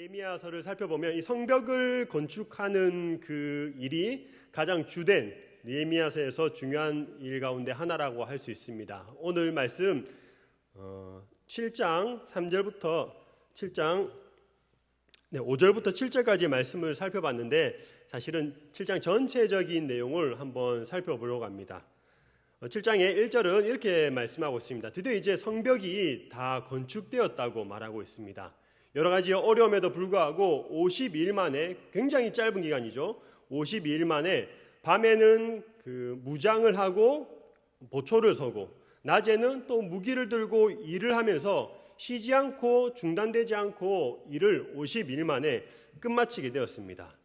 느헤미야서를 살펴보면 이 성벽을 건축하는 그 일이 가장 주된 느헤미야서에서 중요한 일 가운데 하나라고 할 수 있습니다. 오늘 말씀 7장 3절부터 5절부터 7절까지의 말씀을 살펴봤는데 사실은 7장 전체적인 내용을 한번 살펴보려고 합니다. 7장의 1절은 이렇게 말씀하고 있습니다. 드디어 이제 성벽이 다 건축되었다고 말하고 있습니다. 여러 가지 어려움에도 불구하고 52일 만에, 굉장히 짧은 기간이죠. 52일 만에 밤에는 무장을 하고 보초를 서고 낮에는 또 무기를 들고 일을 하면서 쉬지 않고 중단되지 않고 일을 52일 만에 끝마치게 되었습니다.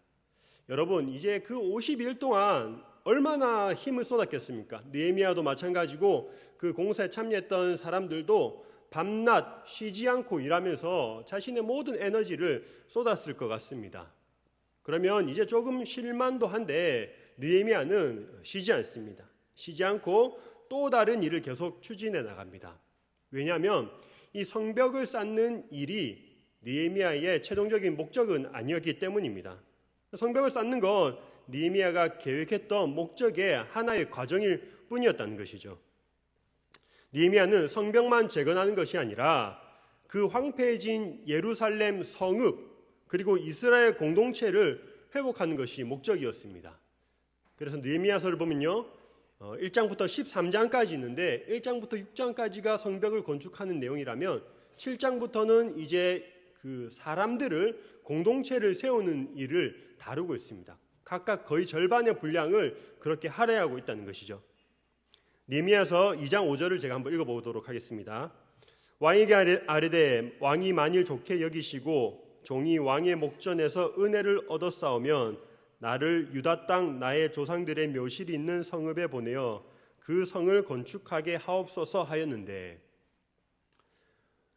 여러분, 이제 그 52일 동안 얼마나 힘을 쏟았겠습니까? 느헤미야도 마찬가지고 그 공사에 참여했던 사람들도 밤낮 쉬지 않고 일하면서 자신의 모든 에너지를 쏟았을 것 같습니다. 그러면 이제 조금 쉴만도 한데 느헤미야는 쉬지 않습니다. 쉬지 않고 또 다른 일을 계속 추진해 나갑니다. 왜냐하면 이 성벽을 쌓는 일이 느헤미야의 최종적인 목적은 아니었기 때문입니다. 성벽을 쌓는 건 느헤미야가 계획했던 목적의 하나의 과정일 뿐이었다는 것이죠. 느헤미야는 성벽만 재건하는 것이 아니라 그 황폐해진 예루살렘 성읍 그리고 이스라엘 공동체를 회복하는 것이 목적이었습니다. 그래서 느헤미야서를 보면요, 1장부터 13장까지 있는데 1장부터 6장까지가 성벽을 건축하는 내용이라면 7장부터는 이제 그 사람들을 공동체를 세우는 일을 다루고 있습니다. 각각 거의 절반의 분량을 그렇게 할애하고 있다는 것이죠. 느헤미야서 2장 5절을 제가 한번 읽어보도록 하겠습니다. 왕에게 아뢰되 왕이 만일 좋게 여기시고 종이 왕의 목전에서 은혜를 얻었사오면 나를 유다 땅 나의 조상들의 묘실이 있는 성읍에 보내어 그 성을 건축하게 하옵소서 하였는데,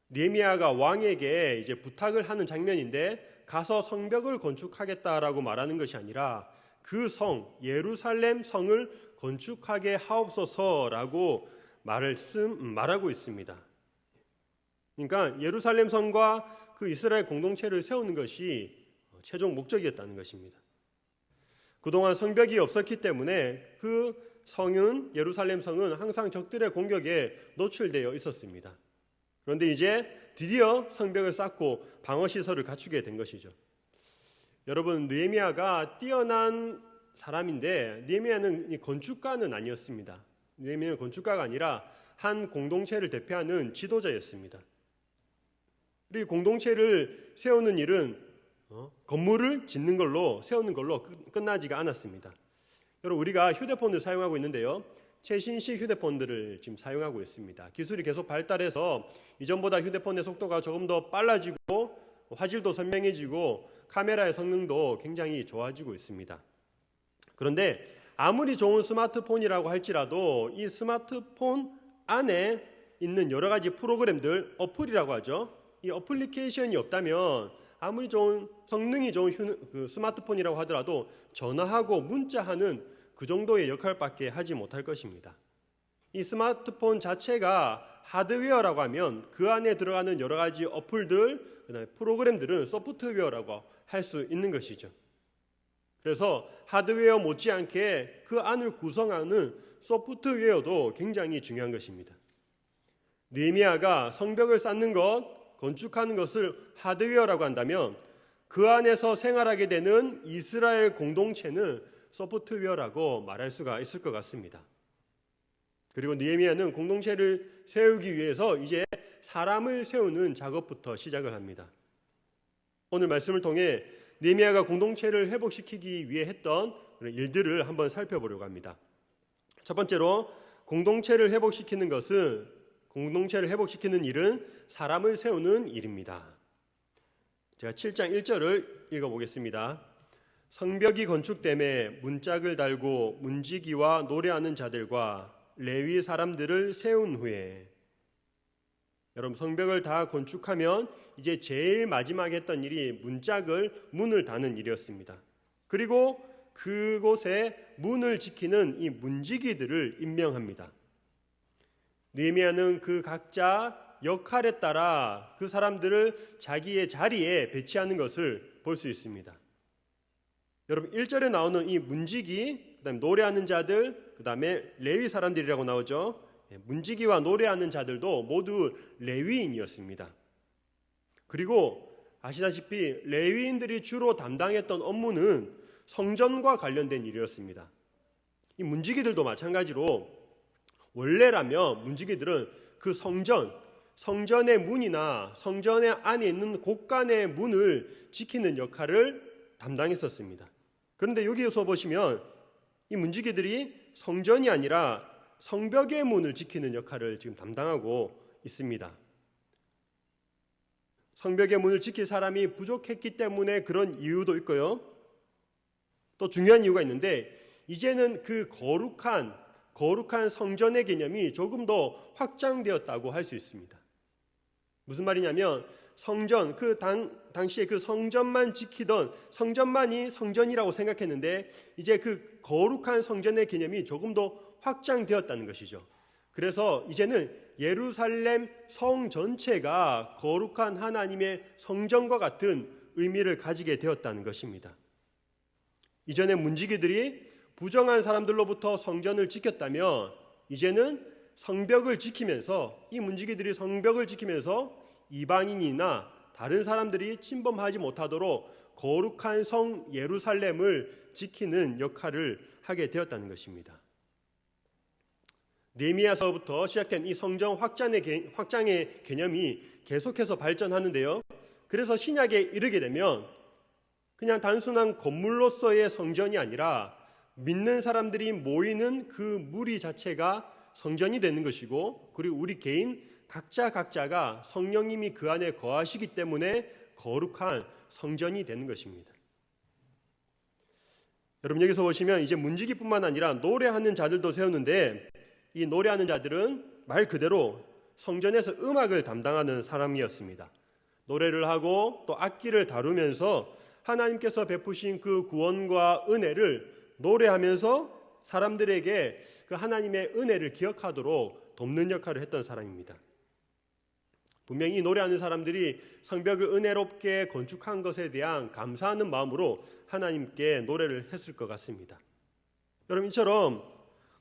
느헤미야가 왕에게 이제 부탁을 하는 장면인데 가서 성벽을 건축하겠다라고 말하는 것이 아니라 그 성 예루살렘 성을 건축하게 하옵소서라고 말하고 있습니다. 그러니까 예루살렘 성과 그 이스라엘 공동체를 세우는 것이 최종 목적이었다는 것입니다. 그동안 성벽이 없었기 때문에 그 성은, 예루살렘 성은 항상 적들의 공격에 노출되어 있었습니다. 그런데 이제 드디어 성벽을 쌓고 방어시설을 갖추게 된 것이죠. 여러분, 느헤미야가 뛰어난 사람인데 느헤미야는 건축가는 아니었습니다. 느헤미야는 건축가가 아니라 한 공동체를 대표하는 지도자였습니다. 그리고 공동체를 세우는 일은 건물을 짓는 걸로, 세우는 걸로 끝나지가 않았습니다. 여러분, 우리가 휴대폰을 사용하고 있는데요, 최신식 휴대폰들을 지금 사용하고 있습니다. 기술이 계속 발달해서 이전보다 휴대폰의 속도가 조금 더 빨라지고 화질도 선명해지고 카메라의 성능도 굉장히 좋아지고 있습니다. 그런데 아무리 좋은 스마트폰이라고 할지라도 이 스마트폰 안에 있는 여러 가지 프로그램들, 어플이라고 하죠. 이 어플리케이션이 없다면 아무리 좋은, 성능이 좋은 스마트폰이라고 하더라도 전화하고 문자하는 그 정도의 역할밖에 하지 못할 것입니다. 이 스마트폰 자체가 하드웨어라고 하면 그 안에 들어가는 여러 가지 어플들, 그다음에 프로그램들은 소프트웨어라고 할 수 있는 것이죠. 그래서 하드웨어 못지않게 그 안을 구성하는 소프트웨어도 굉장히 중요한 것입니다. 느헤미야가 성벽을 쌓는 것, 건축하는 것을 하드웨어라고 한다면 그 안에서 생활하게 되는 이스라엘 공동체는 소프트웨어라고 말할 수가 있을 것 같습니다. 그리고 느헤미야는 공동체를 세우기 위해서 이제 사람을 세우는 작업부터 시작을 합니다. 오늘 말씀을 통해 느헤미야가 공동체를 회복시키기 위해 했던 일들을 한번 살펴보려고 합니다. 첫 번째로 공동체를 회복시키는 일은 사람을 세우는 일입니다. 제가 7장 1절을 읽어보겠습니다. 성벽이 건축됨에 문짝을 달고 문지기와 노래하는 자들과 레위 사람들을 세운 후에, 여러분, 성벽을 다 건축하면 이제 제일 마지막에 했던 일이 문을 다는 일이었습니다. 그리고 그곳에 문을 지키는 이 문지기들을 임명합니다. 느헤미야는 그 각자 역할에 따라 그 사람들을 자기의 자리에 배치하는 것을 볼 수 있습니다. 여러분 1절에 나오는 이 문지기, 그다음에 노래하는 자들, 그다음에 레위 사람들이라고 나오죠. 문지기와 노래하는 자들도 모두 레위인이었습니다. 그리고 아시다시피 레위인들이 주로 담당했던 업무는 성전과 관련된 일이었습니다. 이 문지기들도 마찬가지로 원래라면 문지기들은 그 성전의 문이나 성전의 안에 있는 곳간의 문을 지키는 역할을 담당했었습니다. 그런데 여기에서 보시면 이 문지기들이 성전이 아니라 성벽의 문을 지키는 역할을 지금 담당하고 있습니다. 성벽의 문을 지킬 사람이 부족했기 때문에 그런 이유도 있고요. 또 중요한 이유가 있는데 이제는 그 거룩한 성전의 개념이 조금 더 확장되었다고 할 수 있습니다. 무슨 말이냐면 성전, 당시에 그 성전만 지키던 성전만이 성전이라고 생각했는데 이제 그 거룩한 성전의 개념이 조금 더 확장되었다는 것이죠. 그래서 이제는 예루살렘 성 전체가 거룩한 하나님의 성전과 같은 의미를 가지게 되었다는 것입니다. 이전에 문지기들이 부정한 사람들로부터 성전을 지켰다면 이제는 성벽을 지키면서 이 문지기들이 성벽을 지키면서 이방인이나 다른 사람들이 침범하지 못하도록 거룩한 성 예루살렘을 지키는 역할을 하게 되었다는 것입니다. 느헤미야서부터 시작된 이 성전 확장의 개념이 계속해서 발전하는데요. 그래서 신약에 이르게 되면 그냥 단순한 건물로서의 성전이 아니라 믿는 사람들이 모이는 그 무리 자체가 성전이 되는 것이고, 그리고 우리 개인 각자가 성령님이 그 안에 거하시기 때문에 거룩한 성전이 되는 것입니다. 여러분 여기서 보시면 이제 문지기뿐만 아니라 노래하는 자들도 세우는데 이 노래하는 자들은 말 그대로 성전에서 음악을 담당하는 사람이었습니다. 노래를 하고 또 악기를 다루면서 하나님께서 베푸신 그 구원과 은혜를 노래하면서 사람들에게 그 하나님의 은혜를 기억하도록 돕는 역할을 했던 사람입니다. 분명히 노래하는 사람들이 성벽을 은혜롭게 건축한 것에 대한 감사하는 마음으로 하나님께 노래를 했을 것 같습니다. 여러분 이처럼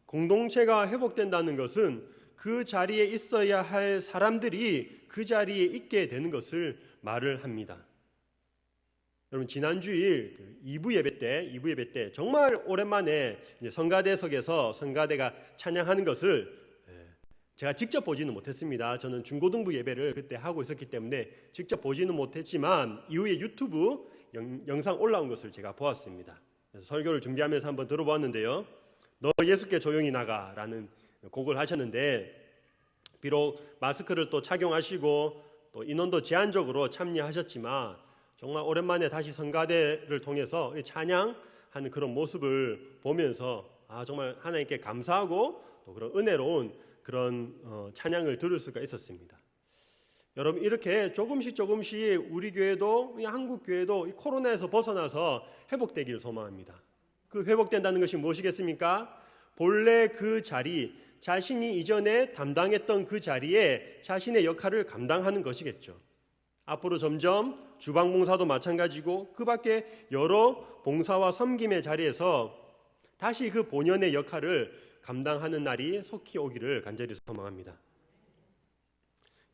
공동체가 회복된다는 것은 그 자리에 있어야 할 사람들이 그 자리에 있게 되는 것을 말을 합니다. 여러분 지난 주일 2부 예배 때 정말 오랜만에 성가대석에서 성가대가 찬양하는 것을 제가 직접 보지는 못했습니다. 저는 중고등부 예배를 그때 하고 있었기 때문에 직접 보지는 못했지만 이후에 유튜브 영상 올라온 것을 제가 보았습니다. 그래서 설교를 준비하면서 한번 들어보았는데요. 너 예수께 조용히 나가라는 곡을 하셨는데 비록 마스크를 또 착용하시고 또 인원도 제한적으로 참여하셨지만 정말 오랜만에 다시 성가대를 통해서 찬양하는 그런 모습을 보면서 정말 하나님께 감사하고 또 그런 은혜로운 그런 찬양을 들을 수가 있었습니다. 여러분 이렇게 조금씩 우리 교회도 한국 교회도 이 코로나에서 벗어나서 회복되기를 소망합니다. 그 회복된다는 것이 무엇이겠습니까? 본래 그 자리, 자신이 이전에 담당했던 그 자리에 자신의 역할을 감당하는 것이겠죠. 앞으로 점점 주방 봉사도 마찬가지고 그 밖에 여러 봉사와 섬김의 자리에서 다시 그 본연의 역할을 감당하는 날이 속히 오기를 간절히 소망합니다.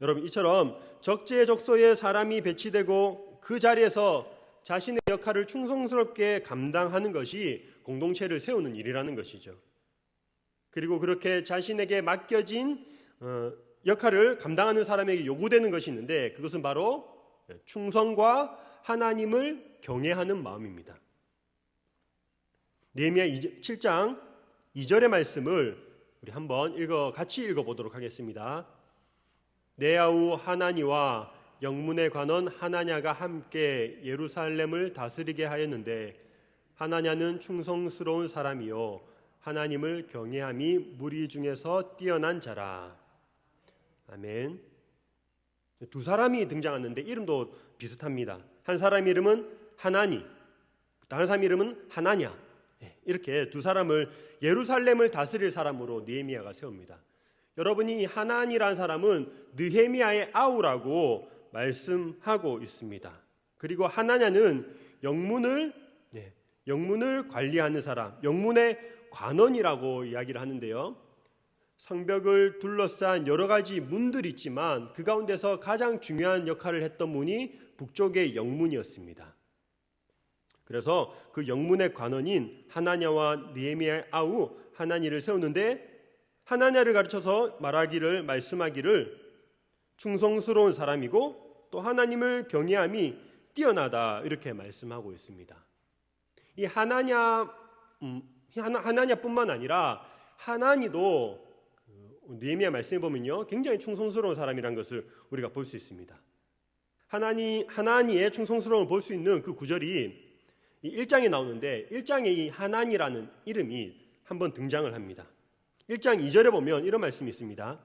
여러분 이처럼 적재적소에 사람이 배치되고 그 자리에서 자신의 역할을 충성스럽게 감당하는 것이 공동체를 세우는 일이라는 것이죠. 그리고 그렇게 자신에게 맡겨진 역할을 감당하는 사람에게 요구되는 것이 있는데 그것은 바로 충성과 하나님을 경외하는 마음입니다. 느헤미야 7장 2절의 말씀을 우리 한번 같이 읽어보도록 하겠습니다. 네아우 하나니와 영문에 관원 하나냐가 함께 예루살렘을 다스리게 하였는데 하나냐는 충성스러운 사람이요 하나님을 경외함이 무리 중에서 뛰어난 자라. 아멘. 두 사람이 등장하는데 이름도 비슷합니다. 한 사람 이름은 하나니, 다른 사람 이름은 하나냐. 이렇게 두 사람을 예루살렘을 다스릴 사람으로 느헤미야가 세웁니다. 여러분이 이 하나니라는 사람은 느헤미야의 아우라고 말씀하고 있습니다. 그리고 하나냐는 영문을 관리하는 사람, 영문의 관원이라고 이야기를 하는데요. 성벽을 둘러싼 여러 가지 문들이 있지만 그 가운데서 가장 중요한 역할을 했던 문이 북쪽의 영문이었습니다. 그래서 그 영문의 관원인 하나냐와 느헤미야의 아우 하나니를 세우는데, 하나냐를 가르쳐서 말씀하기를 충성스러운 사람이고 또 하나님을 경외함이 뛰어나다, 이렇게 말씀하고 있습니다. 이 하나냐뿐만 아니라 하나니도 느헤미야 말씀해 보면요, 굉장히 충성스러운 사람이라는 것을 우리가 볼 수 있습니다. 하나니의 충성스러움을 볼 수 있는 그 구절이 1장에 나오는데, 1장에 이 하나니라는 이름이 한번 등장을 합니다. 1장 2절에 보면 이런 말씀이 있습니다.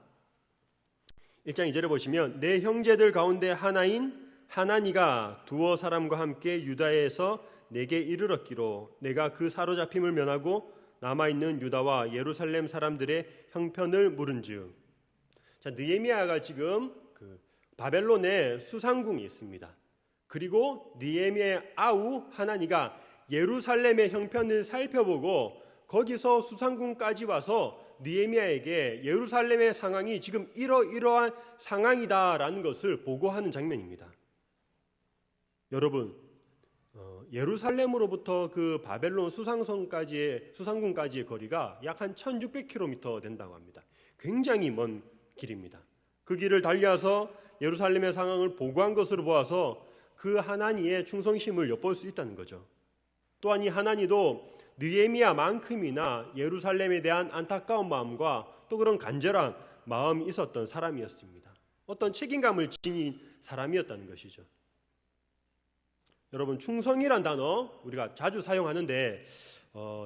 1장 2절에 보시면 내 형제들 가운데 하나인 하나니가 두어 사람과 함께 유다에서 내게 이르렀기로 내가 그 사로잡힘을 면하고 남아있는 유다와 예루살렘 사람들의 형편을 물은즉. 자, 느헤미야가 지금 바벨론에 수상궁이 있습니다. 그리고 느헤미야의 아우 하나니가 예루살렘의 형편을 살펴보고 거기서 수상궁까지 와서 느헤미야에게 예루살렘의 상황이 지금 이러이러한 상황이다라는 것을 보고하는 장면입니다. 여러분, 예루살렘으로부터 그 바벨론 수상궁까지의 거리가 약 한 1600km 된다고 합니다. 굉장히 먼 길입니다. 그 길을 달려서 예루살렘의 상황을 보고한 것으로 보아서 그 하나니의 충성심을 엿볼 수 있다는 거죠. 또한 이 하나니도 느헤미야만큼이나 예루살렘에 대한 안타까운 마음과 또 그런 간절한 마음이 있었던 사람이었습니다. 어떤 책임감을 지닌 사람이었다는 것이죠. 여러분, 충성이란 단어 우리가 자주 사용하는데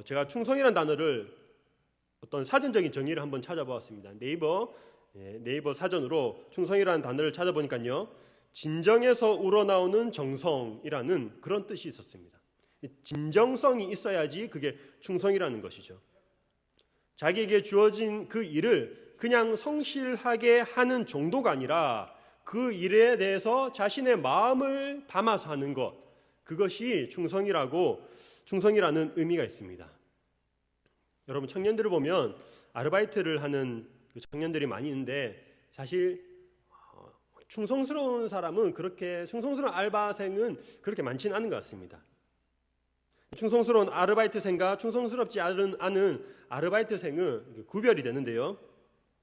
제가 충성이란 단어를 어떤 사전적인 정의를 한번 찾아보았습니다. 네이버 사전으로 충성이라는 단어를 찾아보니까요, 진정에서 우러나오는 정성이라는 그런 뜻이 있었습니다. 진정성이 있어야지 그게 충성이라는 것이죠. 자기에게 주어진 그 일을 그냥 성실하게 하는 정도가 아니라 그 일에 대해서 자신의 마음을 담아서 하는 것, 그것이 충성이라는 의미가 있습니다. 여러분, 청년들을 보면 아르바이트를 하는 청년들이 많이 있는데, 사실 충성스러운 알바생은 그렇게 많지는 않은 것 같습니다. 충성스러운 아르바이트생과 충성스럽지 않은 아르바이트생은 구별이 되는데요,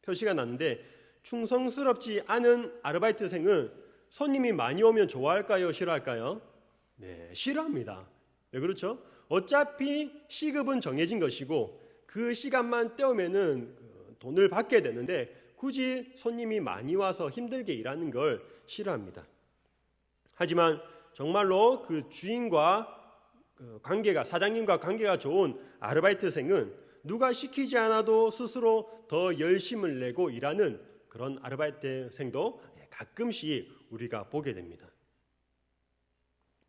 표시가 났는데, 충성스럽지 않은 아르바이트생은 손님이 많이 오면 좋아할까요, 싫어할까요? 네, 싫어합니다. 왜 그렇죠? 어차피 시급은 정해진 것이고 그 시간만 때우면은 돈을 받게 되는데 굳이 손님이 많이 와서 힘들게 일하는 걸 싫어합니다. 하지만 정말로 그 주인과 사장님과 관계가 좋은 아르바이트생은 누가 시키지 않아도 스스로 더 열심을 내고 일하는 그런 아르바이트생도 가끔씩 우리가 보게 됩니다.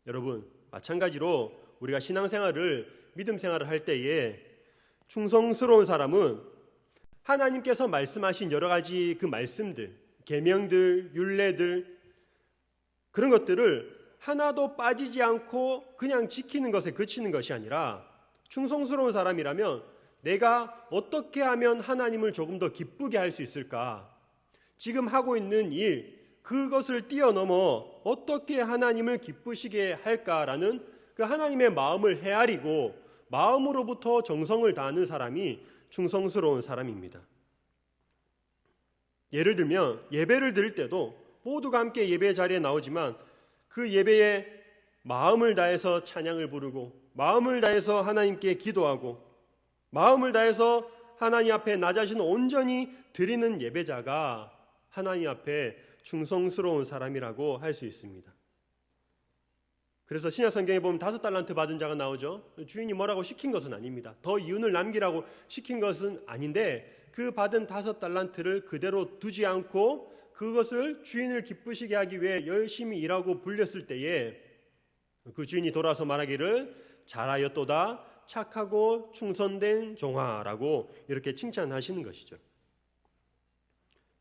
여러분, 마찬가지로 우리가 믿음 생활을 할 때에 충성스러운 사람은 하나님께서 말씀하신 여러 가지 그 말씀들, 계명들, 율례들, 그런 것들을 하나도 빠지지 않고 그냥 지키는 것에 그치는 것이 아니라, 충성스러운 사람이라면 내가 어떻게 하면 하나님을 조금 더 기쁘게 할 수 있을까? 지금 하고 있는 일, 그것을 뛰어넘어 어떻게 하나님을 기쁘시게 할까라는 그 하나님의 마음을 헤아리고 마음으로부터 정성을 다하는 사람이 충성스러운 사람입니다. 예를 들면 예배를 드릴 때도 모두가 함께 예배 자리에 나오지만 그 예배에 마음을 다해서 찬양을 부르고 마음을 다해서 하나님께 기도하고 마음을 다해서 하나님 앞에 나 자신을 온전히 드리는 예배자가 하나님 앞에 충성스러운 사람이라고 할 수 있습니다. 그래서 신약 성경에 보면 5달란트 받은 자가 나오죠. 주인이 뭐라고 시킨 것은 아닙니다. 더 이윤을 남기라고 시킨 것은 아닌데, 그 받은 5달란트를 그대로 두지 않고 그것을 주인을 기쁘시게 하기 위해 열심히 일하고 불렸을 때에 그 주인이 돌아서 말하기를 잘하였도다, 착하고 충성된 종아라고 이렇게 칭찬하시는 것이죠.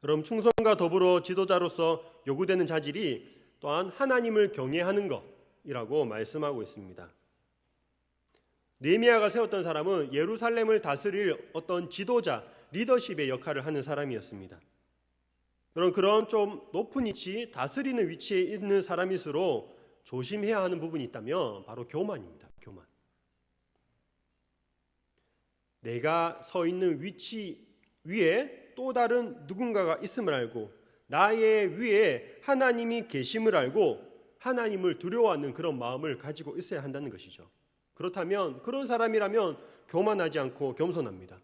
여러분, 충성과 더불어 지도자로서 요구되는 자질이 또한 하나님을 경외하는 것이라고 말씀하고 있습니다. 느헤미야가 세웠던 사람은 예루살렘을 다스릴 어떤 지도자, 리더십의 역할을 하는 사람이었습니다. 그런 좀 높은 위치, 다스리는 위치에 있는 사람일수록 조심해야 하는 부분이 있다면 바로 교만입니다. 교만. 내가 서 있는 위치 위에 또 다른 누군가가 있음을 알고 나의 위에 하나님이 계심을 알고 하나님을 두려워하는 그런 마음을 가지고 있어야 한다는 것이죠. 그렇다면 그런 사람이라면 교만하지 않고 겸손합니다.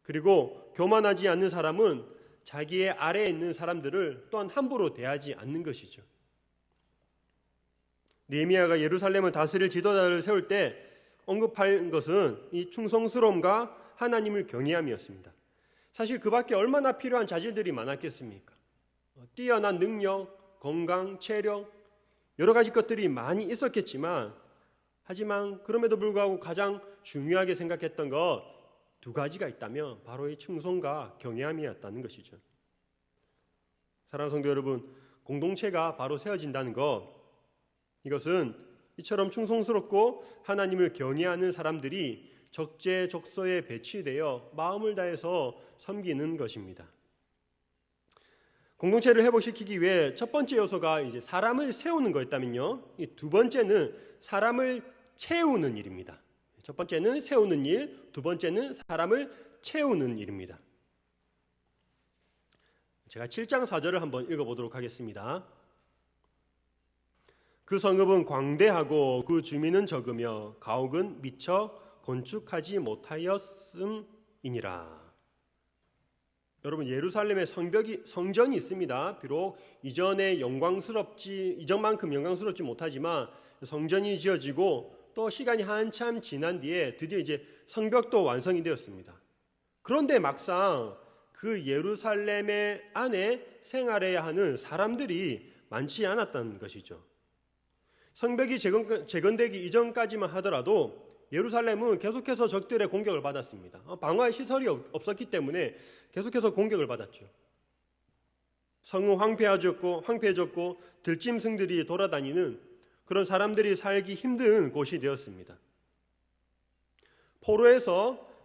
그리고 교만하지 않는 사람은 자기의 아래에 있는 사람들을 또한 함부로 대하지 않는 것이죠. 느헤미야가 예루살렘을 다스릴 지도자를 세울 때 언급한 것은 이 충성스러움과 하나님을 경외함이었습니다. 사실 그 밖에 얼마나 필요한 자질들이 많았겠습니까? 뛰어난 능력, 건강, 체력, 여러 가지 것들이 많이 있었겠지만 하지만 그럼에도 불구하고 가장 중요하게 생각했던 것 두 가지가 있다면 바로 이 충성과 경외함이었다는 것이죠. 사랑하는 성도 여러분, 공동체가 바로 세워진다는 것, 이것은 이처럼 충성스럽고 하나님을 경외하는 사람들이 적재적소에 배치되어 마음을 다해서 섬기는 것입니다. 공동체를 회복시키기 위해 첫 번째 요소가 이제 사람을 세우는 거였다면요, 이 두 번째는 사람을 채우는 일입니다. 첫 번째는 세우는 일, 두 번째는 사람을 채우는 일입니다. 제가 7장 4절을 한번 읽어보도록 하겠습니다. 그 성읍은 광대하고 그 주민은 적으며 가옥은 미처 건축하지 못하였음이니라. 여러분, 예루살렘에 성전이 있습니다. 비록 이전만큼 영광스럽지 못하지만 성전이 지어지고 또 시간이 한참 지난 뒤에 드디어 이제 성벽도 완성이 되었습니다. 그런데 막상 그 예루살렘의 안에 생활해야 하는 사람들이 많지 않았다는 것이죠. 성벽이 재건되기 이전까지만 하더라도 예루살렘은 계속해서 적들의 공격을 받았습니다. 방어의 시설이 없었기 때문에 계속해서 공격을 받았죠. 성은 황폐해졌고 들짐승들이 돌아다니는 그런 사람들이 살기 힘든 곳이 되었습니다.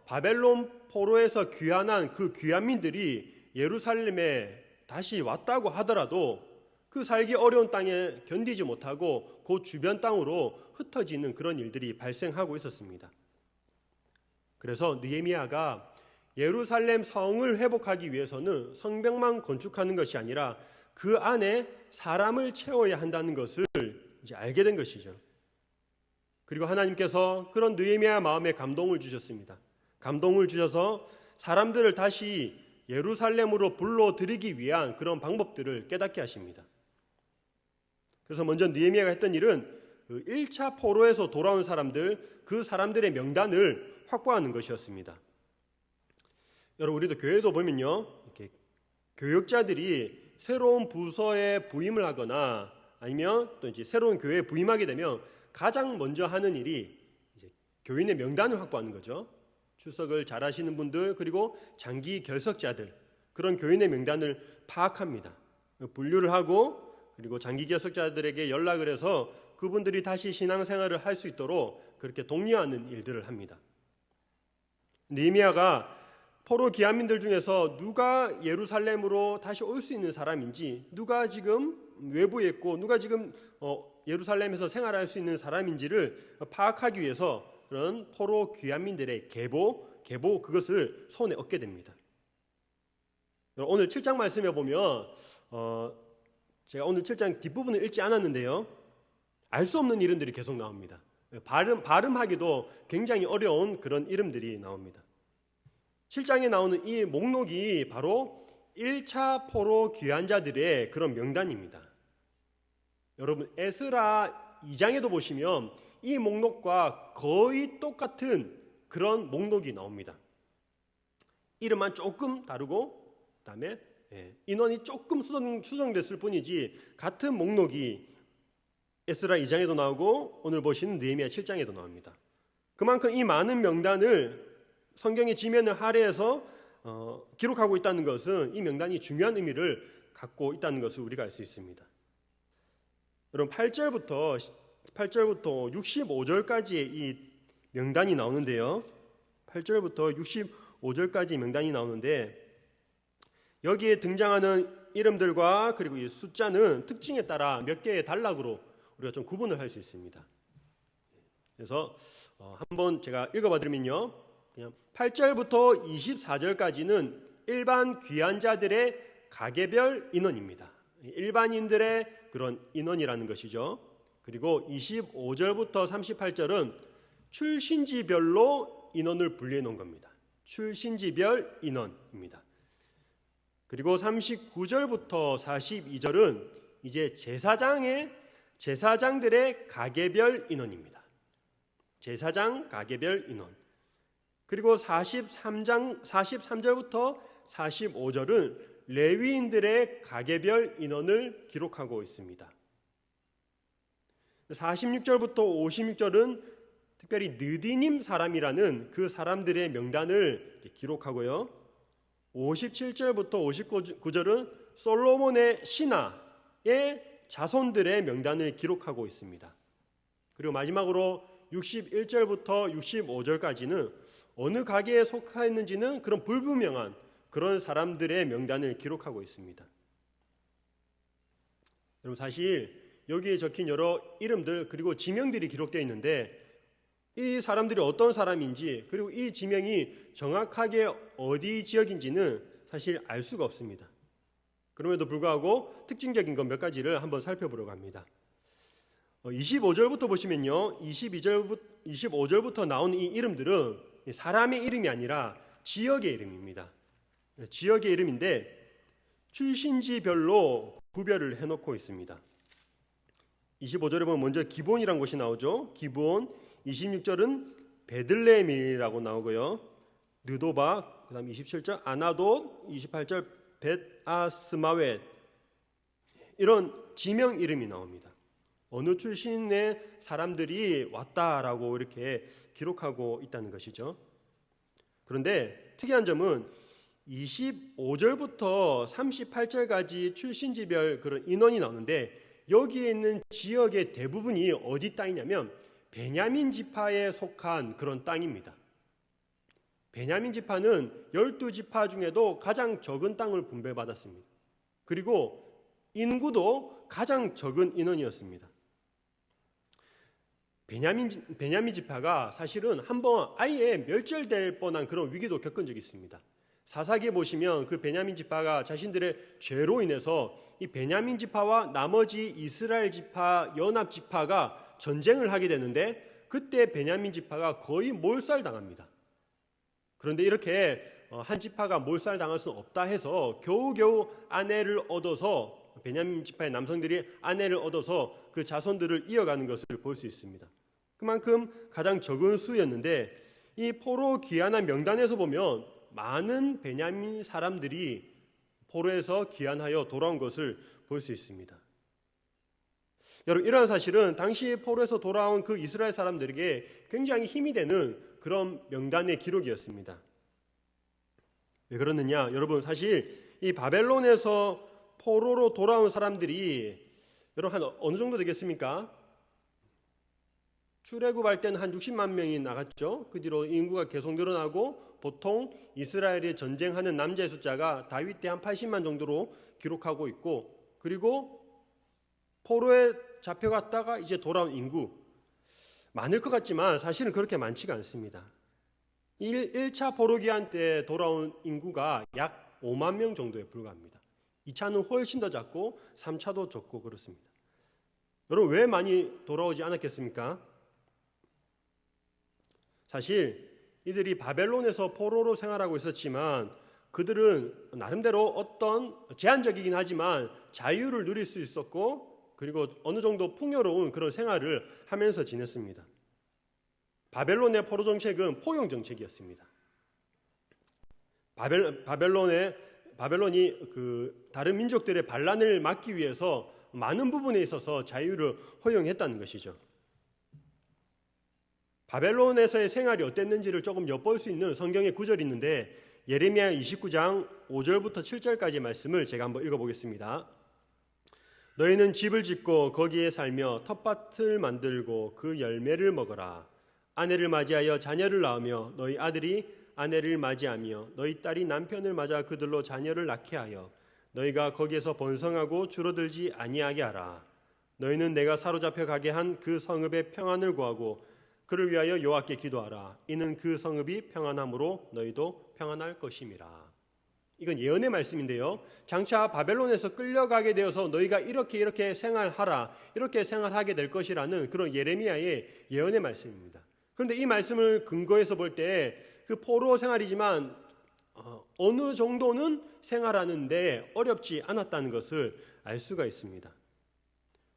바벨론 포로에서 귀환한 그 귀환민들이 예루살렘에 다시 왔다고 하더라도 그 살기 어려운 땅에 견디지 못하고 그 주변 땅으로 흩어지는 그런 일들이 발생하고 있었습니다. 그래서 느헤미야가 예루살렘 성을 회복하기 위해서는 성벽만 건축하는 것이 아니라 그 안에 사람을 채워야 한다는 것을 이제 알게 된 것이죠. 그리고 하나님께서 그런 느헤미야 마음에 감동을 주셨습니다. 감동을 주셔서 사람들을 다시 예루살렘으로 불러들이기 위한 그런 방법들을 깨닫게 하십니다. 그래서 먼저 느헤미야가 했던 일은 그 1차 포로에서 돌아온 사람들, 그 사람들의 명단을 확보하는 것이었습니다. 여러분, 우리도 교회도 보면요, 이렇게 교역자들이 새로운 부서에 부임을 하거나 아니면 또 이제 새로운 교회에 부임하게 되면 가장 먼저 하는 일이 이제 교인의 명단을 확보하는 거죠. 출석을 잘하시는 분들, 그리고 장기 결석자들, 그런 교인의 명단을 파악합니다. 분류를 하고 그리고 장기 결석자들에게 연락을 해서 그분들이 다시 신앙생활을 할 수 있도록 그렇게 독려하는 일들을 합니다. 느헤미야가 포로 귀환민들 중에서 누가 예루살렘으로 다시 올 수 있는 사람인지, 누가 지금 외부에 있고 누가 지금 예루살렘에서 생활할 수 있는 사람인지를 파악하기 위해서 그런 포로 귀환민들의 계보 그것을 손에 얻게 됩니다. 오늘 7장 말씀에 보면 제가 오늘 7장 뒷부분을 읽지 않았는데요, 알 수 없는 이름들이 계속 나옵니다. 발음하기도 굉장히 어려운 그런 이름들이 나옵니다. 7장에 나오는 이 목록이 바로 1차 포로 귀환자들의 그런 명단입니다. 여러분, 에스라 2장에도 보시면 이 목록과 거의 똑같은 그런 목록이 나옵니다. 이름만 조금 다르고 그다음에 인원이 조금 수정됐을 뿐이지 같은 목록이 에스라 2장에도 나오고 오늘 보시는 느헤미야 7장에도 나옵니다. 그만큼 이 많은 명단을 성경의 지면을 할애해서 기록하고 있다는 것은 이 명단이 중요한 의미를 갖고 있다는 것을 우리가 알 수 있습니다. 여러분 8절부터 65절까지의 이 명단이 나오는데요. 8절부터 65절까지 명단이 나오는데 여기에 등장하는 이름들과 그리고 이 숫자는 특징에 따라 몇 개의 단락으로 우리가 좀 구분을 할 수 있습니다. 그래서 한번 제가 읽어봐 드리면요. 그냥 8절부터 24절까지는 일반 귀환자들의 가계별 인원입니다. 일반인들의 그런 인원이라는 것이죠. 그리고 25절부터 38절은 출신지별로 인원을 분리해 놓은 겁니다. 출신지별 인원입니다. 그리고 39절부터 42절은 이제 제사장들의 가계별 인원입니다. 제사장 가계별 인원. 그리고 43절부터 45절은 레위인들의 가계별 인원을 기록하고 있습니다. 46절부터 56절은 특별히 느디님 사람이라는 그 사람들의 명단을 기록하고요. 57절부터 59절은 솔로몬의 신하의 자손들의 명단을 기록하고 있습니다. 그리고 마지막으로 61절부터 65절까지는 어느 가계에 속하였는지는 그런 불분명한 그런 사람들의 명단을 기록하고 있습니다. 여러분 사실 여기에 적힌 여러 이름들 그리고 지명들이 기록되어 있는데 이 사람들이 어떤 사람인지 그리고 이 지명이 정확하게 어디 지역인지는 사실 알 수가 없습니다. 그럼에도 불구하고 특징적인 것 몇 가지를 한번 살펴보려고 합니다. 25절부터 보시면요. 25절부터 나오는 이 이름들은 사람의 이름이 아니라 지역의 이름입니다. 지역의 이름인데 출신지별로 구별을 해놓고 있습니다. 25절에 보면 먼저 기본이라는 곳이 나오죠. 기본. 26절은 베들레헴이라고 나오고요. 느도바, 그 다음 27절 아나돗, 28절 벳아스마웻 이런 지명 이름이 나옵니다. 어느 출신의 사람들이 왔다라고 이렇게 기록하고 있다는 것이죠. 그런데 특이한 점은 25절부터 38절까지 출신지별 그런 인원이 나오는데 여기에 있는 지역의 대부분이 어디 땅이냐면 베냐민 지파에 속한 그런 땅입니다. 베냐민 지파는 12지파 중에도 가장 적은 땅을 분배받았습니다. 그리고 인구도 가장 적은 인원이었습니다. 베냐민 지파가 사실은 한번 아예 멸절될 뻔한 그런 위기도 겪은 적이 있습니다. 사사기에 보시면 그 베냐민 지파가 자신들의 죄로 인해서 이 베냐민 지파와 나머지 이스라엘 지파, 연합 지파가 전쟁을 하게 되는데 그때 베냐민 지파가 거의 몰살당합니다. 그런데 이렇게 한 지파가 몰살당할 수는 없다 해서 겨우겨우 아내를 얻어서 베냐민 지파의 남성들이 아내를 얻어서 그 자손들을 이어가는 것을 볼 수 있습니다. 그만큼 가장 적은 수였는데 이 포로 귀환한 명단에서 보면 많은 베냐민 사람들이 포로에서 귀환하여 돌아온 것을 볼 수 있습니다. 여러분 이러한 사실은 당시 포로에서 돌아온 그 이스라엘 사람들에게 굉장히 힘이 되는 그런 명단의 기록이었습니다. 왜 그러느냐? 여러분 사실 이 바벨론에서 포로로 돌아온 사람들이 여러분 한 어느 정도 되겠습니까? 출애굽할 때는 한 60만 명이 나갔죠. 그 뒤로 인구가 계속 늘어나고 보통 이스라엘이 전쟁하는 남자의 숫자가 다윗 때 한 80만 정도로 기록하고 있고 그리고 포로에 잡혀갔다가 이제 돌아온 인구 많을 것 같지만 사실은 그렇게 많지가 않습니다. 1차 포로기한 때 돌아온 인구가 약 5만 명 정도에 불과합니다. 2차는 훨씬 더 작고 3차도 적고 그렇습니다. 여러분 왜 많이 돌아오지 않았겠습니까? 사실 이들이 바벨론에서 포로로 생활하고 있었지만 그들은 나름대로 어떤 제한적이긴 하지만 자유를 누릴 수 있었고 그리고 어느 정도 풍요로운 그런 생활을 하면서 지냈습니다. 바벨론의 포로 정책은 포용 정책이었습니다. 바벨론이 그 다른 민족들의 반란을 막기 위해서 많은 부분에 있어서 자유를 허용했다는 것이죠. 바벨론에서의 생활이 어땠는지를 조금 엿볼 수 있는 성경의 구절이 있는데 예레미야 29장 5절부터 7절까지 말씀을 제가 한번 읽어보겠습니다. 너희는 집을 짓고 거기에 살며 텃밭을 만들고 그 열매를 먹어라. 아내를 맞이하여 자녀를 낳으며 너희 아들이 아내를 맞이하며 너희 딸이 남편을 맞아 그들로 자녀를 낳게 하여 너희가 거기에서 번성하고 줄어들지 아니하게 하라. 너희는 내가 사로잡혀 가게 한 그 성읍의 평안을 구하고 그를 위하여 여호와께 기도하라. 이는 그 성읍이 평안함으로 너희도 평안할 것임이라. 이건 예언의 말씀인데요. 장차 바벨론에서 끌려가게 되어서 너희가 이렇게 생활하라, 이렇게 생활하게 될 것이라는 그런 예레미야의 예언의 말씀입니다. 그런데 이 말씀을 근거해서 볼 때 그 포로 생활이지만 어느 정도는 생활하는데 어렵지 않았다는 것을 알 수가 있습니다.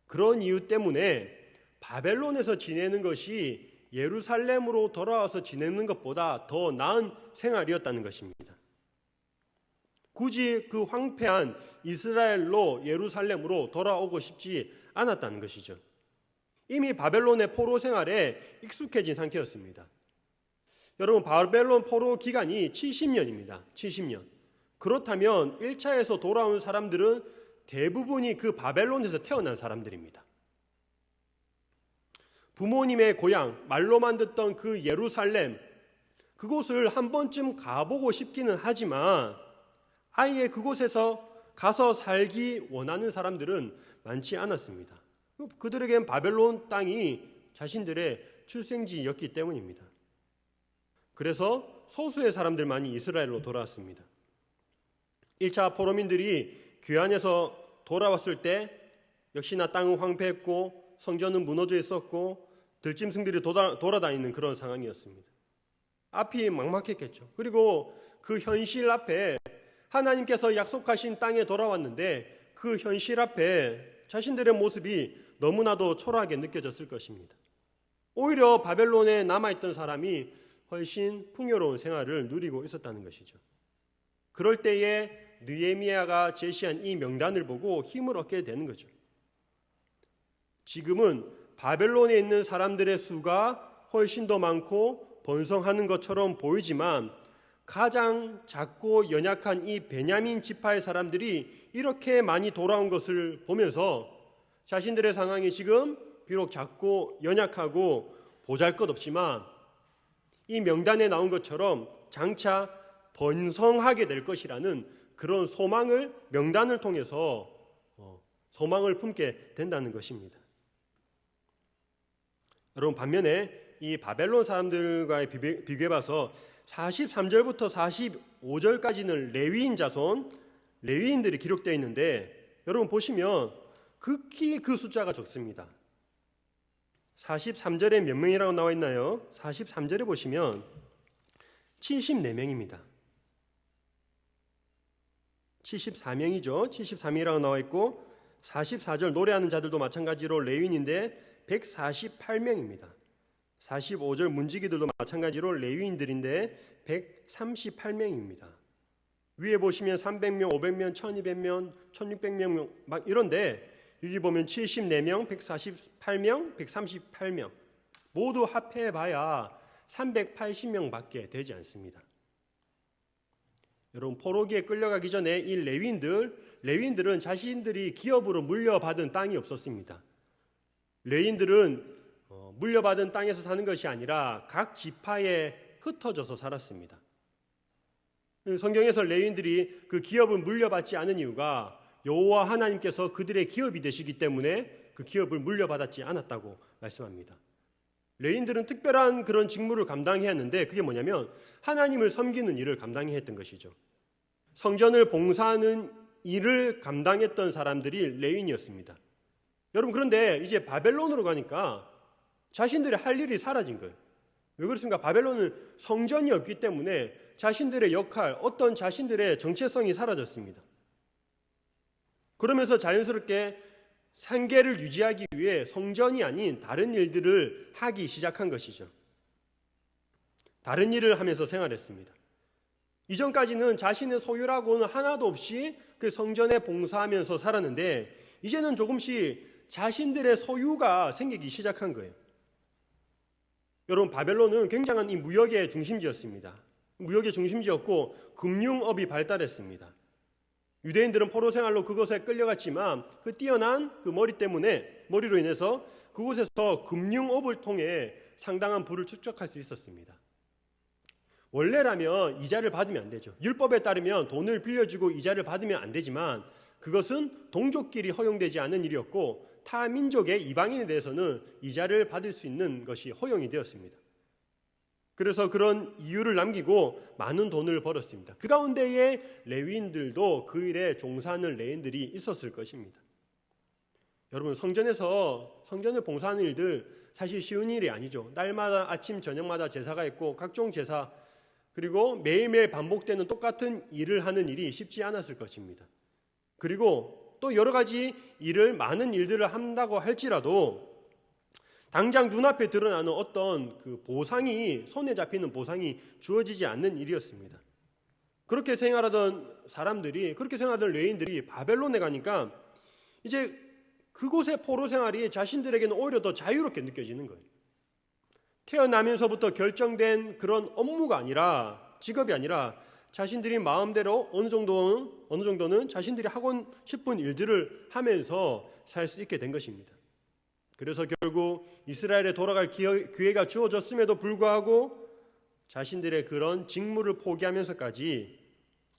그런 이유 때문에 바벨론에서 지내는 것이 예루살렘으로 돌아와서 지내는 것보다 더 나은 생활이었다는 것입니다. 굳이 그 황폐한 이스라엘로 예루살렘으로 돌아오고 싶지 않았다는 것이죠. 이미 바벨론의 포로 생활에 익숙해진 상태였습니다. 여러분, 바벨론 포로 기간이 70년입니다. 70년. 그렇다면 1차에서 돌아온 사람들은 대부분이 그 바벨론에서 태어난 사람들입니다. 부모님의 고향, 말로만 듣던 그 예루살렘, 그곳을 한 번쯤 가보고 싶기는 하지만 아예 그곳에서 가서 살기 원하는 사람들은 많지 않았습니다. 그들에겐 바벨론 땅이 자신들의 출생지였기 때문입니다. 그래서 소수의 사람들만이 이스라엘로 돌아왔습니다. 1차 포로민들이 귀환해서 돌아왔을 때 역시나 땅은 황폐했고 성전은 무너져 있었고 들짐승들이 돌아다니는 그런 상황이었습니다. 앞이 막막했겠죠. 그리고 그 현실 앞에 하나님께서 약속하신 땅에 돌아왔는데 그 현실 앞에 자신들의 모습이 너무나도 초라하게 느껴졌을 것입니다. 오히려 바벨론에 남아있던 사람이 훨씬 풍요로운 생활을 누리고 있었다는 것이죠. 그럴 때에 느헤미야가 제시한 이 명단을 보고 힘을 얻게 되는 거죠. 지금은 바벨론에 있는 사람들의 수가 훨씬 더 많고 번성하는 것처럼 보이지만 가장 작고 연약한 이 베냐민 지파의 사람들이 이렇게 많이 돌아온 것을 보면서 자신들의 상황이 지금 비록 작고 연약하고 보잘것없지만 이 명단에 나온 것처럼 장차 번성하게 될 것이라는 그런 소망을 명단을 통해서 소망을 품게 된다는 것입니다. 여러분, 반면에 이 바벨론 사람들과의 비교해봐서 43절부터 45절까지는 레위인 자손, 레위인들이 기록되어 있는데 여러분 보시면 극히 그 숫자가 적습니다. 43절에 몇 명이라고 나와 있나요? 43절에 보시면 74명입니다. 74명이죠. 74명이라고 나와 있고 44절 노래하는 자들도 마찬가지로 레위인인데 148명입니다. 45절 문지기들도 마찬가지로 레위인들인데 138명입니다. 위에 보시면 300명, 500명, 1200명, 1600명 막 이런데 여기 보면 74명, 148명, 138명 모두 합해봐야 380명밖에 되지 않습니다. 여러분, 포로기에 끌려가기 전에 이 레위인들은 자신들이 기업으로 물려받은 땅이 없었습니다. 레위인들은 물려받은 땅에서 사는 것이 아니라 각 지파에 흩어져서 살았습니다. 성경에서 레위인들이 그 기업을 물려받지 않은 이유가 여호와 하나님께서 그들의 기업이 되시기 때문에 그 기업을 물려받았지 않았다고 말씀합니다. 레위인들은 특별한 그런 직무를 감당해야 하는데 그게 뭐냐면 하나님을 섬기는 일을 감당해야 했던 것이죠. 성전을 봉사하는 일을 감당했던 사람들이 레위인이었습니다. 여러분, 그런데 이제 바벨론으로 가니까 자신들의 할 일이 사라진 거예요. 왜 그렇습니까? 바벨론은 성전이 없기 때문에 자신들의 역할, 어떤 자신들의 정체성이 사라졌습니다. 그러면서 자연스럽게 생계를 유지하기 위해 성전이 아닌 다른 일들을 하기 시작한 것이죠. 다른 일을 하면서 생활했습니다. 이전까지는 자신의 소유라고는 하나도 없이 그 성전에 봉사하면서 살았는데 이제는 조금씩 자신들의 소유가 생기기 시작한 거예요. 여러분, 바벨론은 굉장한 이 무역의 중심지였습니다. 무역의 중심지였고 금융업이 발달했습니다. 유대인들은 포로 생활로 그곳에 끌려갔지만 그 뛰어난 그 머리로 인해서 그곳에서 금융업을 통해 상당한 부를 축적할 수 있었습니다. 원래라면 이자를 받으면 안 되죠. 율법에 따르면 돈을 빌려주고 이자를 받으면 안 되지만 그것은 동족끼리 허용되지 않은 일이었고 타 민족의 이방인에 대해서는 이자를 받을 수 있는 것이 허용이 되었습니다. 그래서 그런 이유를 남기고 많은 돈을 벌었습니다. 그 가운데에 레위인들도 그 일에 종사하는 레위인들이 있었을 것입니다. 여러분, 성전을 봉사하는 일들 사실 쉬운 일이 아니죠. 날마다 아침 저녁마다 제사가 있고 각종 제사, 그리고 매일매일 반복되는 똑같은 일을 하는 일이 쉽지 않았을 것입니다. 그리고 또 여러 가지 많은 일들을 한다고 할지라도 당장 눈앞에 드러나는 어떤 그 보상이, 손에 잡히는 보상이 주어지지 않는 일이었습니다. 그렇게 생활하던 레위인들이 바벨론에 가니까 이제 그곳의 포로 생활이 자신들에게는 오히려 더 자유롭게 느껴지는 거예요. 태어나면서부터 결정된 그런 직업이 아니라 자신들이 마음대로 어느 정도는 자신들이 하고 싶은 일들을 하면서 살 수 있게 된 것입니다. 그래서 결국 이스라엘에 돌아갈 기회가 주어졌음에도 불구하고 자신들의 그런 직무를 포기하면서까지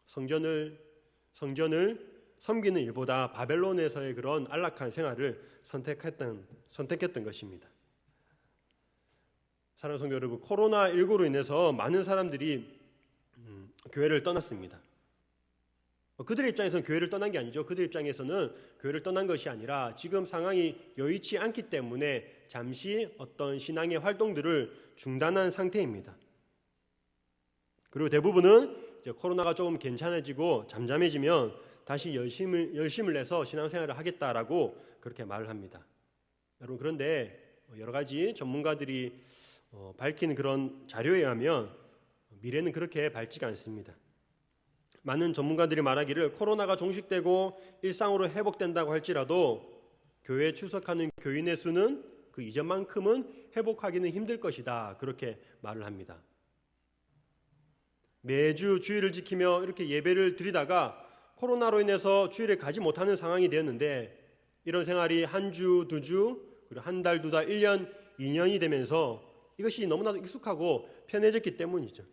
성전을 섬기는 일보다 바벨론에서의 그런 안락한 생활을 선택했던 것입니다. 사랑하는 성도 여러분, 코로나19로 인해서 많은 사람들이 교회를 떠났습니다. 그들의 입장에서는 교회를 떠난 게 아니죠. 그들 입장에서는 교회를 떠난 것이 아니라 지금 상황이 여의치 않기 때문에 잠시 어떤 신앙의 활동들을 중단한 상태입니다. 그리고 대부분은 이제 코로나가 조금 괜찮아지고 잠잠해지면 다시 열심을 내서 신앙생활을 하겠다라고 그렇게 말을 합니다. 여러분, 그런데 여러 가지 전문가들이 밝힌 그런 자료에 의하면 미래는 그렇게 밝지가 않습니다. 많은 전문가들이 말하기를 코로나가 종식되고 일상으로 회복된다고 할지라도 교회에 출석하는 교인의 수는 그 이전만큼은 회복하기는 힘들 것이다, 그렇게 말을 합니다. 매주 주일을 지키며 이렇게 예배를 드리다가 코로나로 인해서 주일에 가지 못하는 상황이 되었는데 이런 생활이 한 주, 두 주, 그리고 한 달, 두 달, 1년, 2년이 되면서 이것이 너무나도 익숙하고 편해졌기 때문이죠.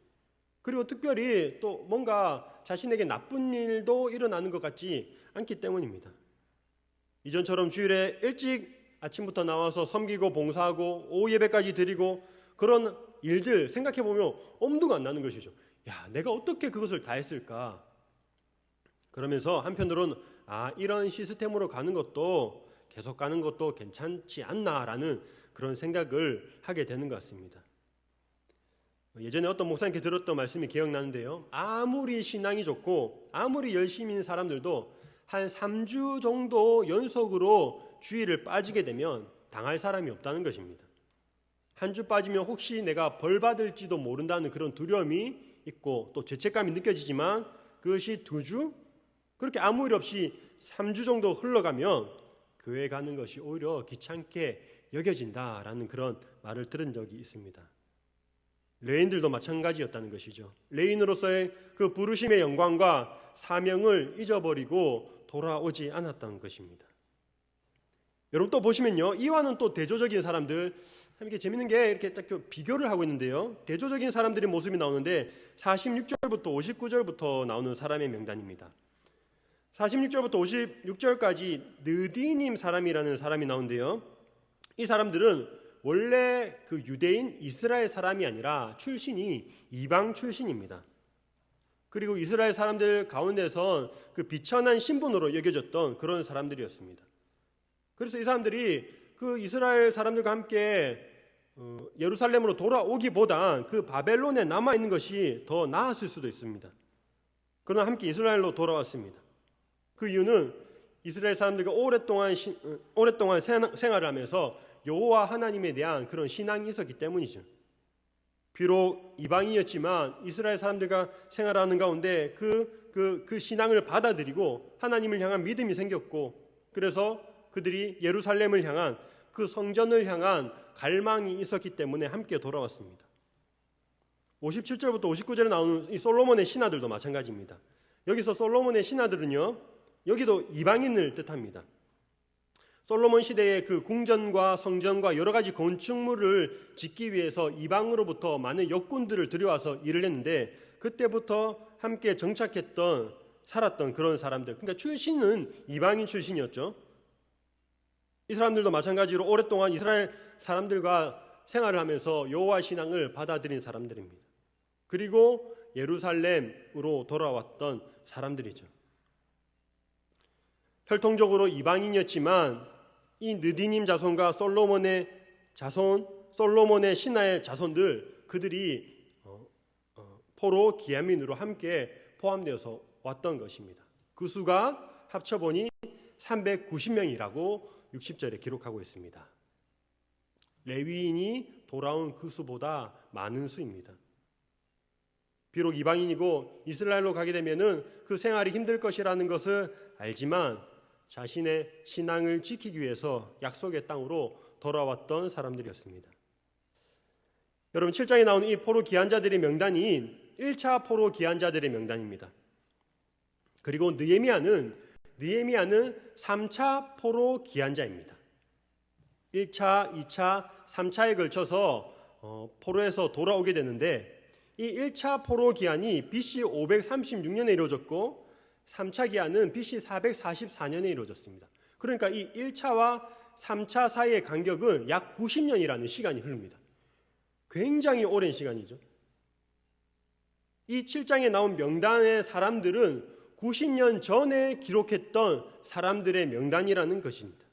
그리고 특별히 또 뭔가 자신에게 나쁜 일도 일어나는 것 같지 않기 때문입니다. 이전처럼 주일에 일찍 아침부터 나와서 섬기고 봉사하고 오후 예배까지 드리고 그런 일들 생각해보면 엄두가 안 나는 것이죠. 내가 어떻게 그것을 다 했을까? 그러면서 한편으로는 이런 시스템으로 가는 것도 계속 가는 것도 괜찮지 않나라는 그런 생각을 하게 되는 것 같습니다. 예전에 어떤 목사님께 들었던 말씀이 기억나는데요. 아무리 신앙이 좋고 아무리 열심인 사람들도 한 3주 정도 연속으로 주일을 빠지게 되면 당할 사람이 없다는 것입니다. 한 주 빠지면 혹시 내가 벌 받을지도 모른다는 그런 두려움이 있고 또 죄책감이 느껴지지만 그것이 2주? 그렇게 아무 일 없이 3주 정도 흘러가면 교회 가는 것이 오히려 귀찮게 여겨진다라는 그런 말을 들은 적이 있습니다. 레위인들도 마찬가지였다는 것이죠. 레위인으로서의 그 부르심의 영광과 사명을 잊어버리고 돌아오지 않았다는 것입니다. 여러분 또 보시면요, 이와는 또 대조적인 사람들, 이렇게 재밌는 게 이렇게 딱 비교를 하고 있는데요. 대조적인 사람들의 모습이 나오는데 46절부터 59절부터 나오는 사람의 명단입니다. 46절부터 56절까지 느디님 사람이라는 사람이 나오는데요. 이 사람들은 원래 그 유대인 이스라엘 사람이 아니라 출신이 이방 출신입니다. 그리고 이스라엘 사람들 가운데선 그 비천한 신분으로 여겨졌던 그런 사람들이었습니다. 그래서 이 사람들이 그 이스라엘 사람들과 함께 예루살렘으로 돌아오기보단 그 바벨론에 남아있는 것이 더 나았을 수도 있습니다. 그러나 함께 이스라엘로 돌아왔습니다. 그 이유는 이스라엘 사람들과 오랫동안 생활을 하면서 여호와 하나님에 대한 그런 신앙이 있었기 때문이죠. 비록 이방인이었지만 이스라엘 사람들과 생활하는 가운데 그 신앙을 받아들이고 하나님을 향한 믿음이 생겼고, 그래서 그들이 예루살렘을 향한 그 성전을 향한 갈망이 있었기 때문에 함께 돌아왔습니다. 57절부터 59절에 나오는 이 솔로몬의 신하들도 마찬가지입니다. 여기서 솔로몬의 신하들은요, 여기도 이방인을 뜻합니다. 솔로몬 시대의 그 궁전과 성전과 여러 가지 건축물을 짓기 위해서 이방으로부터 많은 역군들을 들여와서 일을 했는데, 그때부터 함께 정착했던 살았던 그런 사람들, 그러니까 출신은 이방인 출신이었죠. 이 사람들도 마찬가지로 오랫동안 이스라엘 사람들과 생활을 하면서 여호와 신앙을 받아들인 사람들입니다. 그리고 예루살렘으로 돌아왔던 사람들이죠. 혈통적으로 이방인이었지만 이 느디님 자손과 솔로몬의 자손, 솔로몬의 신하의 자손들, 그들이 포로 기한민으로 함께 포함되어서 왔던 것입니다. 그 수가 합쳐보니 390명이라고 60절에 기록하고 있습니다. 레위인이 돌아온 그 수보다 많은 수입니다. 비록 이방인이고 이스라엘로 가게 되면은 그 생활이 힘들 것이라는 것을 알지만 자신의 신앙을 지키기 위해서 약속의 땅으로 돌아왔던 사람들이었습니다. 여러분, 7장에 나오는 이 포로 기한자들의 명단이 1차 포로 기한자들의 명단입니다. 그리고 느헤미야는 3차 포로 기한자입니다. 1차, 2차, 3차에 걸쳐서 포로에서 돌아오게 되는데, 이 1차 포로 기한이 BC 536년에 이루어졌고 3차 기한은 BC 444년에 이루어졌습니다. 그러니까 이 1차와 3차 사이의 간격은 약 90년이라는 시간이 흐릅니다. 굉장히 오랜 시간이죠. 이 7장에 나온 명단의 사람들은 90년 전에 기록했던 사람들의 명단이라는 것입니다.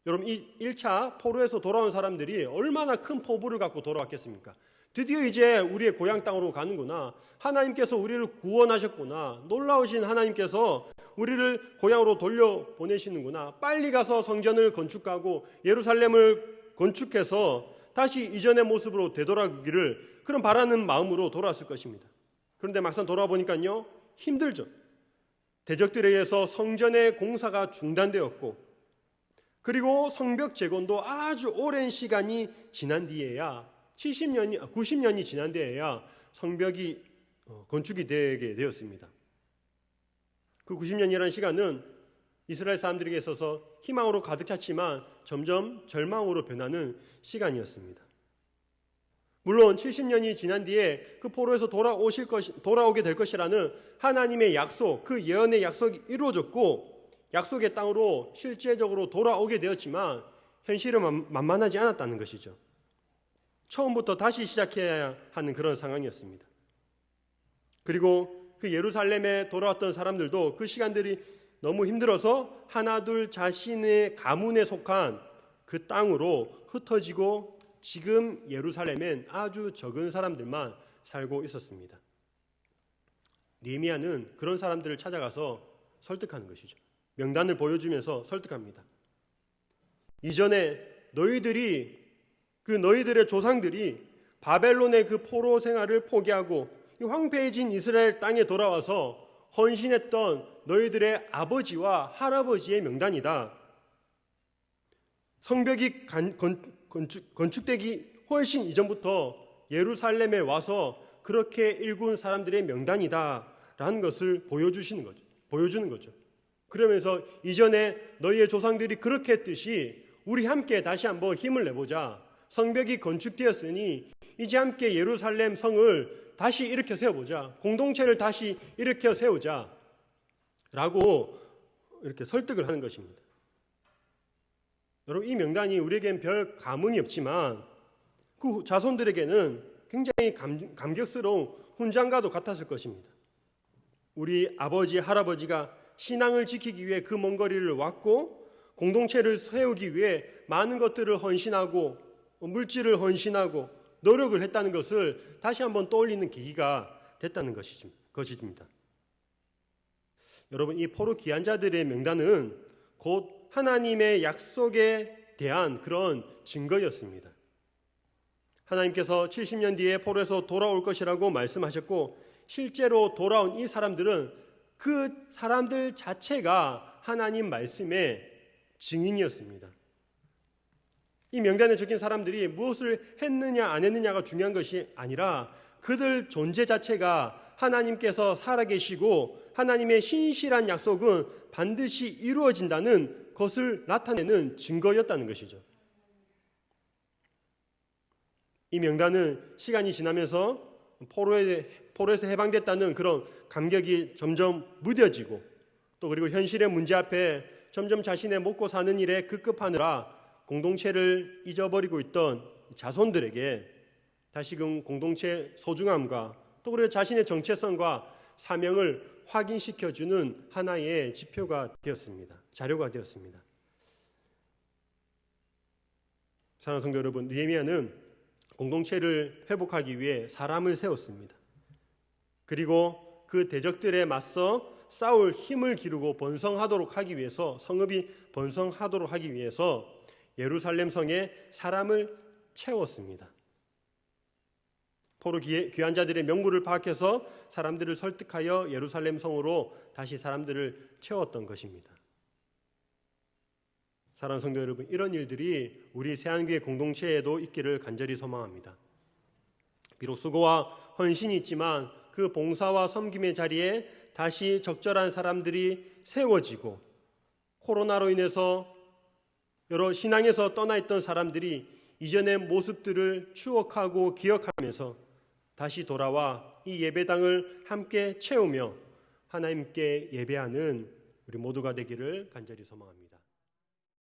여러분, 이 1차 포로에서 돌아온 사람들이 얼마나 큰 포부를 갖고 돌아왔겠습니까? 드디어 이제 우리의 고향 땅으로 가는구나. 하나님께서 우리를 구원하셨구나. 놀라우신 하나님께서 우리를 고향으로 돌려보내시는구나. 빨리 가서 성전을 건축하고 예루살렘을 건축해서 다시 이전의 모습으로 되돌아가기를 그런 바라는 마음으로 돌아왔을 것입니다. 그런데 막상 돌아보니까요, 힘들죠. 대적들에 의해서 성전의 공사가 중단되었고, 그리고 성벽 재건도 아주 오랜 시간이 지난 뒤에야 90년이 지난 데에야 성벽이 건축이 되게 되었습니다. 그 90년이라는 시간은 이스라엘 사람들에게 있어서 희망으로 가득 찼지만 점점 절망으로 변하는 시간이었습니다. 물론 70년이 지난 뒤에 그 포로에서 돌아오게 될 것이라는 하나님의 약속, 그 예언의 약속이 이루어졌고 약속의 땅으로 실제적으로 돌아오게 되었지만 현실은 만만하지 않았다는 것이죠. 처음부터 다시 시작해야 하는 그런 상황이었습니다. 그리고 그 예루살렘에 돌아왔던 사람들도 그 시간들이 너무 힘들어서 하나둘 자신의 가문에 속한 그 땅으로 흩어지고 지금 예루살렘엔 아주 적은 사람들만 살고 있었습니다. 느헤미야는 그런 사람들을 찾아가서 설득하는 것이죠. 명단을 보여주면서 설득합니다. 이전에 너희들의 조상들이 바벨론의 그 포로 생활을 포기하고 황폐해진 이스라엘 땅에 돌아와서 헌신했던 너희들의 아버지와 할아버지의 명단이다. 성벽이 건축되기 훨씬 이전부터 예루살렘에 와서 그렇게 일군 사람들의 명단이다 라는 것을 보여주는 거죠. 그러면서 이전에 너희의 조상들이 그렇게 했듯이 우리 함께 다시 한번 힘을 내보자. 성벽이 건축되었으니 이제 함께 예루살렘 성을 다시 일으켜 세워보자. 공동체를 다시 일으켜 세우자 라고 이렇게 설득을 하는 것입니다. 여러분, 이 명단이 우리에겐 별 감흥이 없지만 그 자손들에게는 굉장히 감격스러운 훈장과도 같았을 것입니다. 우리 아버지, 할아버지가 신앙을 지키기 위해 그 먼 거리를 왔고 공동체를 세우기 위해 많은 것들을 헌신하고 물질을 헌신하고 노력을 했다는 것을 다시 한번 떠올리는 계기가 됐다는 것입니다. 여러분, 이 포로 기한자들의 명단은 곧 하나님의 약속에 대한 그런 증거였습니다. 하나님께서 70년 뒤에 포로에서 돌아올 것이라고 말씀하셨고 실제로 돌아온 이 사람들은 그 사람들 자체가 하나님 말씀의 증인이었습니다. 이 명단에 적힌 사람들이 무엇을 했느냐 안 했느냐가 중요한 것이 아니라 그들 존재 자체가 하나님께서 살아계시고 하나님의 신실한 약속은 반드시 이루어진다는 것을 나타내는 증거였다는 것이죠. 이 명단은 시간이 지나면서 포로에서 해방됐다는 그런 감격이 점점 무뎌지고, 또 그리고 현실의 문제 앞에 점점 자신의 먹고 사는 일에 급급하느라 공동체를 잊어버리고 있던 자손들에게 다시금 공동체의 소중함과 또 그리고 자신의 정체성과 사명을 확인시켜주는 하나의 지표가 되었습니다. 자료가 되었습니다. 사랑하는 성도 여러분, 느헤미야는 공동체를 회복하기 위해 사람을 세웠습니다. 그리고 그 대적들에 맞서 싸울 힘을 기르고 번성하도록 하기 위해서, 성읍이 번성하도록 하기 위해서 예루살렘 성에 사람을 채웠습니다. 포로 귀한 자들의 명부를 파악해서 사람들을 설득하여 예루살렘 성으로 다시 사람들을 채웠던 것입니다. 사랑하는 성도 여러분, 이런 일들이 우리 새한교회 공동체에도 있기를 간절히 소망합니다. 비록 수고와 헌신이 있지만 그 봉사와 섬김의 자리에 다시 적절한 사람들이 세워지고, 코로나로 인해서 여러 신앙에서 떠나 있던 사람들이 이전의 모습들을 추억하고 기억하면서 다시 돌아와 이 예배당을 함께 채우며 하나님께 예배하는 우리 모두가 되기를 간절히 소망합니다.